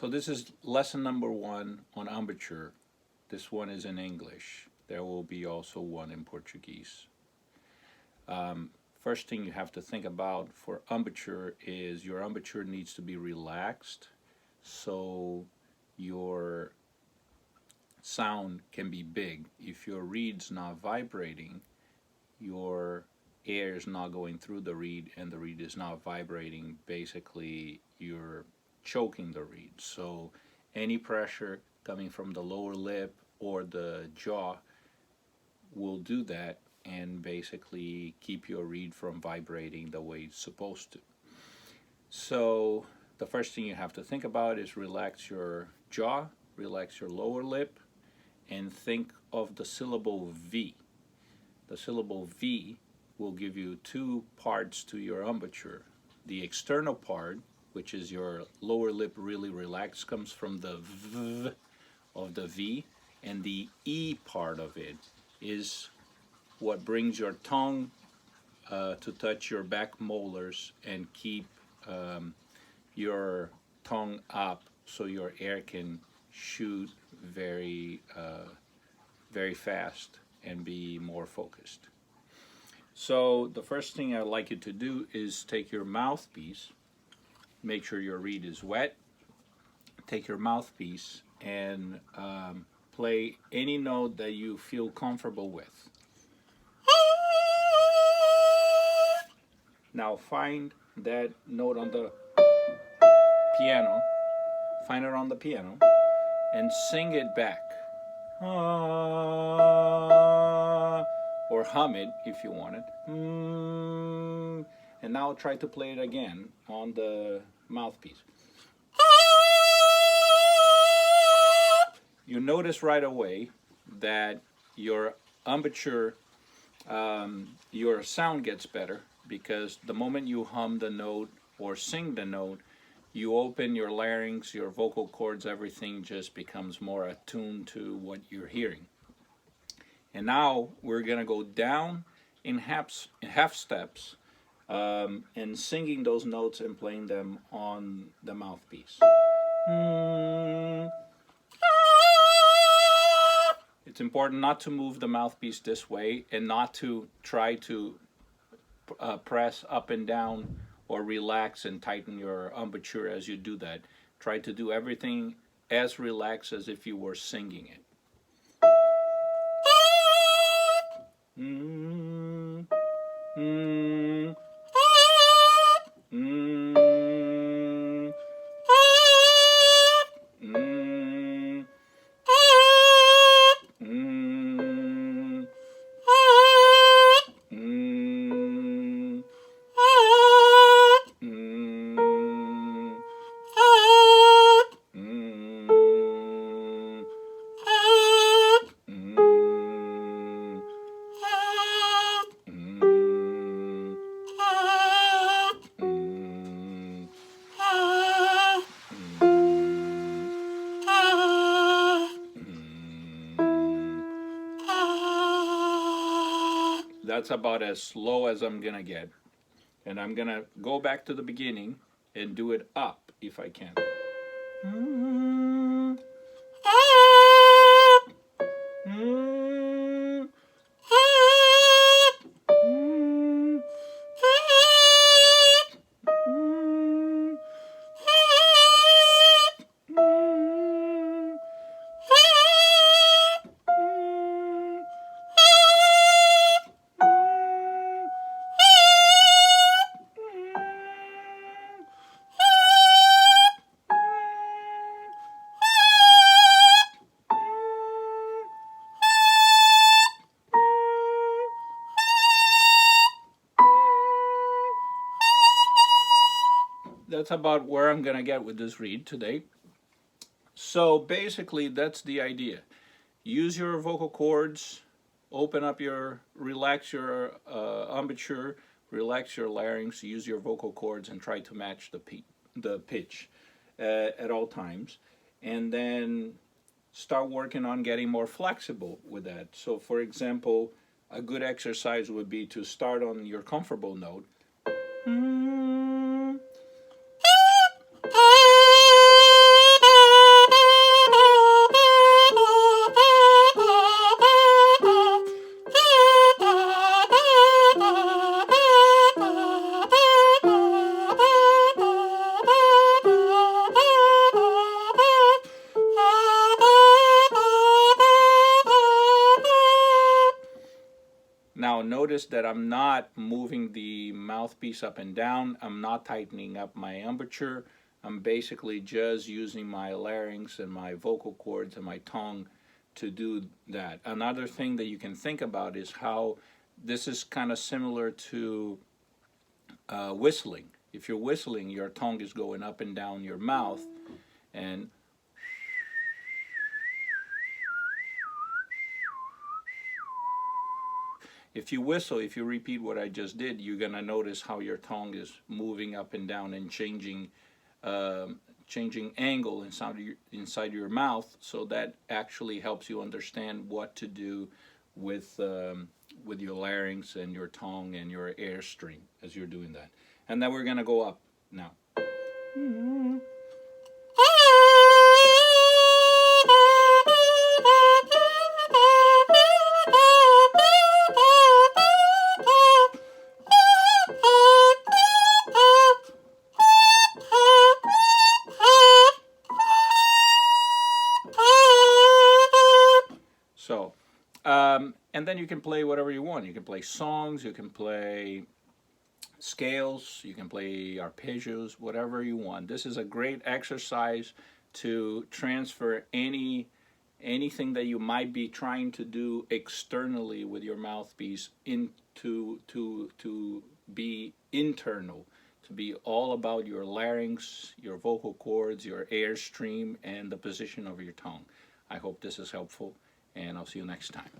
So this is lesson number 1 on embouchure. This one is in English. There will be also one in Portuguese. First thing you have to think about for embouchure is your embouchure needs to be relaxed so your sound can be big. If your reed's not vibrating, your air is not going through the reed and the reed is not vibrating. Basically, you're choking the reed. So any pressure coming from the lower lip or the jaw will do that and basically keep your reed from vibrating the way it's supposed to. So the first thing you have to think about is relax your jaw, relax your lower lip, and think of the syllable V. The syllable V will give you 2 parts to your embouchure. The external part, which is your lower lip really relaxed, comes from the V of the V, and the E part of it is what brings your tongue to touch your back molars and keep your tongue up so your air can shoot very fast and be more focused. So the first thing I'd like you to do is take your mouthpiece, make sure your reed is wet, take your mouthpiece and play any note that you feel comfortable with. Now find that note on the piano, find it on the piano, and sing it back. Or hum it if you want it. And now try to play it again on the mouthpiece. You notice right away that your embouchure, your sound gets better because the moment you hum the note or sing the note, you open your larynx, your vocal cords, everything just becomes more attuned to what you're hearing. And now we're going to go down in half steps and singing those notes and playing them on the mouthpiece. It's important not to move the mouthpiece this way and not to try to press up and down or relax and tighten your embouchure as you do that. Try to do everything as relaxed as if you were singing it. That's about as slow as I'm gonna get. And I'm gonna go back to the beginning and do it up if I can. That's about where I'm gonna get with this reed today. So basically that's the idea. Use your vocal cords, relax your embouchure, relax your larynx, use your vocal cords and try to match the pitch at all times. And then start working on getting more flexible with that. So for example, a good exercise would be to start on your comfortable note. notice that I'm not moving the mouthpiece up and down. I'm not tightening up my embouchure. I'm basically just using my larynx and my vocal cords and my tongue to do that. Another thing that you can think about is how this is kind of similar to whistling. If you're whistling, your tongue is going up and down your mouth, and if you whistle, if you repeat what I just did, you're gonna notice how your tongue is moving up and down and changing angle inside your mouth. So that actually helps you understand what to do with your larynx and your tongue and your airstream as you're doing that. And then we're gonna go up now. So, and then you can play whatever you want. You can play songs, you can play scales, you can play arpeggios, whatever you want. This is a great exercise to transfer anything that you might be trying to do externally with your mouthpiece into to be internal, to be all about your larynx, your vocal cords, your airstream, and the position of your tongue. I hope this is helpful, and I'll see you next time.